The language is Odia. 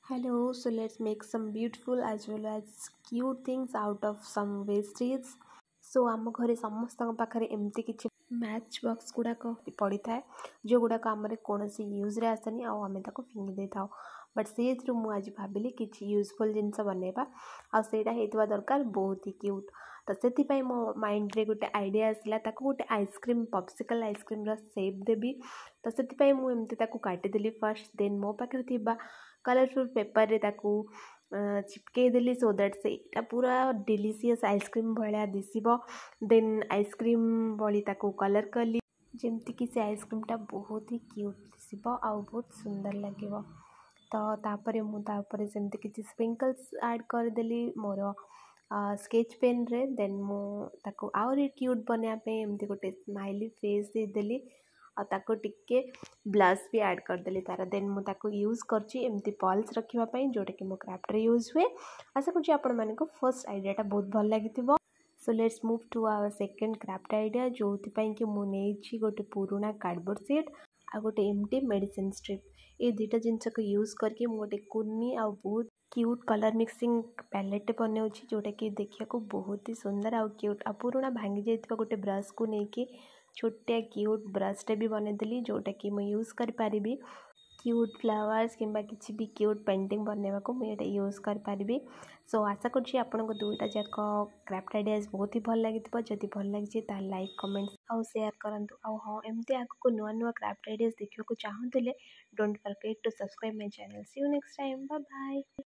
Hello, so let's make some beautiful as well as cute things out of some wastage. So ଆମ ଘରେ ସମସ୍ତଙ୍କ ପାଖରେ ଏମିତି କିଛି ମ୍ୟାଚ୍ ବକ୍ସ ଗୁଡ଼ାକ ପଡ଼ିଥାଏ ଯେଉଁଗୁଡ଼ାକ ଆମର କୌଣସି ୟୁଜ୍ରେ ଆସେନି ଆଉ ଆମେ ତାକୁ ଫିଙ୍ଗି ଦେଇଥାଉ। ବଟ୍ ସେଇଥିରୁ ମୁଁ ଆଜି ଭାବିଲି କିଛି ୟୁଜଫୁଲ୍ ଜିନିଷ ବନେଇବା ଆଉ ସେଇଟା ହେଇଥିବା ଦରକାର ବହୁତ ହି କ୍ୟୁଟ୍। ତ ସେଥିପାଇଁ ମୋ ମାଇଣ୍ଡରେ ଗୋଟେ ଆଇଡ଼ିଆ ଆସିଲା ତାକୁ ଗୋଟେ ଆଇସ୍କ୍ରିମ୍ ପପ୍ସିକଲ୍ ଆଇସ୍କ୍ରିମ୍ର ସେପ୍ ଦେବି। ତ ସେଥିପାଇଁ ମୁଁ ଏମିତି ତାକୁ କାଟିଦେଲି ଫାର୍ଷ୍ଟ, ଦେନ୍ ମୋ ପାଖରେ ଥିବା କଲରଫୁଲ୍ ପେପରରେ ତାକୁ ଚିପକେଇ ଦେଲି ସୋ ଦ୍ୟାଟ୍ ସେଇଟା ପୁରା ଡେଲିସିୟସ୍ ଆଇସ୍କ୍ରିମ୍ ଭଳିଆ ଦିଶିବ। ଦେନ୍ ଆଇସ୍କ୍ରିମ୍ ଭଳି ତାକୁ କଲର୍ କଲି ଯେମିତିକି ସେ ଆଇସ୍କ୍ରିମ୍ଟା ବହୁତ ହି କ୍ୟୁଟ୍ ଦିଶିବ ଆଉ ବହୁତ ସୁନ୍ଦର ଲାଗିବ। ତ ତାପରେ ମୁଁ ତା ଉପରେ ସେମିତି କିଛି ସ୍ପ୍ରିଙ୍କଲ୍ସ ଆଡ଼୍ କରିଦେଲି ମୋର ସ୍କେଚ୍ ପେନ୍ରେ। ଦେନ୍ ମୁଁ ତାକୁ ଆହୁରି କ୍ୟୁଟ୍ ବନେଇବା ପାଇଁ ଏମିତି ଗୋଟେ ସ୍ମାଇଲି ଫେସ୍ ଦେଇଦେଲି ଆଉ ତାକୁ ଟିକେ ବ୍ଲସ୍ ବି ଆଡ଼୍ କରିଦେଲି ତା'ର। ଦେନ୍ ମୁଁ ତାକୁ ୟୁଜ୍ କରୁଛି ଏମିତି ପଲ୍ସ ରଖିବା ପାଇଁ ଯେଉଁଟାକି ମୋ କ୍ରାଫ୍ଟରେ ୟୁଜ୍ ହୁଏ। ଆଶା କରୁଛି ଆପଣମାନଙ୍କୁ ଫର୍ଷ୍ଟ ଆଇଡ଼ିଆଟା ବହୁତ ଭଲ ଲାଗିଥିବ। So let's move to our second craft idea, ଯେଉଁଥିପାଇଁ କି ମୁଁ ନେଇଛି ଗୋଟେ ପୁରୁଣା କାର୍ଡ଼ବୋର୍ଡ଼ ସିଟ୍ ଆଉ ଗୋଟେ ଏମ୍ଟି ମେଡ଼ିସିନ୍ ଷ୍ଟ୍ରିପ୍। ଏ ଦୁଇଟା ଜିନିଷକୁ ୟୁଜ୍ କରିକି ମୁଁ ଗୋଟେ କୁନି ଆଉ ବହୁତ କ୍ୟୁଟ୍ କଲର୍ ମିକ୍ସିଂ ପ୍ୟାଲେଟ୍ଟେ ବନାଉଛି ଯେଉଁଟାକି ଦେଖିବାକୁ ବହୁତ ହି ସୁନ୍ଦର ଆଉ କ୍ୟୁଟ୍। ଆଉ ପୁରୁଣା ଭାଙ୍ଗି ଯାଇଥିବା ଗୋଟେ ବ୍ରଶ୍କୁ ନେଇକି ଛୋଟିଆ କ୍ୟୁଟ୍ ବ୍ରଶ୍ଟେ ବି ବନେଇଦେଲି ଯେଉଁଟାକି ମୁଁ ୟୁଜ୍ କରିପାରିବି କ୍ୟୁଟ୍ ଫ୍ଲାୱାର୍ସ କିମ୍ବା କିଛି ବି କ୍ୟୁଟ୍ ପେଣ୍ଟିଂ ବନେଇବାକୁ ମୁଁ ଏଇଟା ୟୁଜ୍ କରିପାରିବି। ସୋ ଆଶା କରୁଛି ଆପଣଙ୍କୁ ଦୁଇଟା ଯାକ କ୍ରାଫ୍ଟ ଆଇଡ଼ିଆଜ୍ ବହୁତ ହି ଭଲ ଲାଗିଥିବ। ଯଦି ଭଲ ଲାଗିଛି ତାହେଲେ ଲାଇକ୍ କମେଣ୍ଟ ଆଉ ସେୟାର କରନ୍ତୁ। ଆଉ ହଁ, ଏମିତି ଆଗକୁ ନୂଆ ନୂଆ କ୍ରାଫ୍ଟ ଆଇଡ଼ିଆଜ୍ ଦେଖିବାକୁ ଚାହୁଁଥିଲେ don't forget to subscribe my channel. See you next time, bye bye.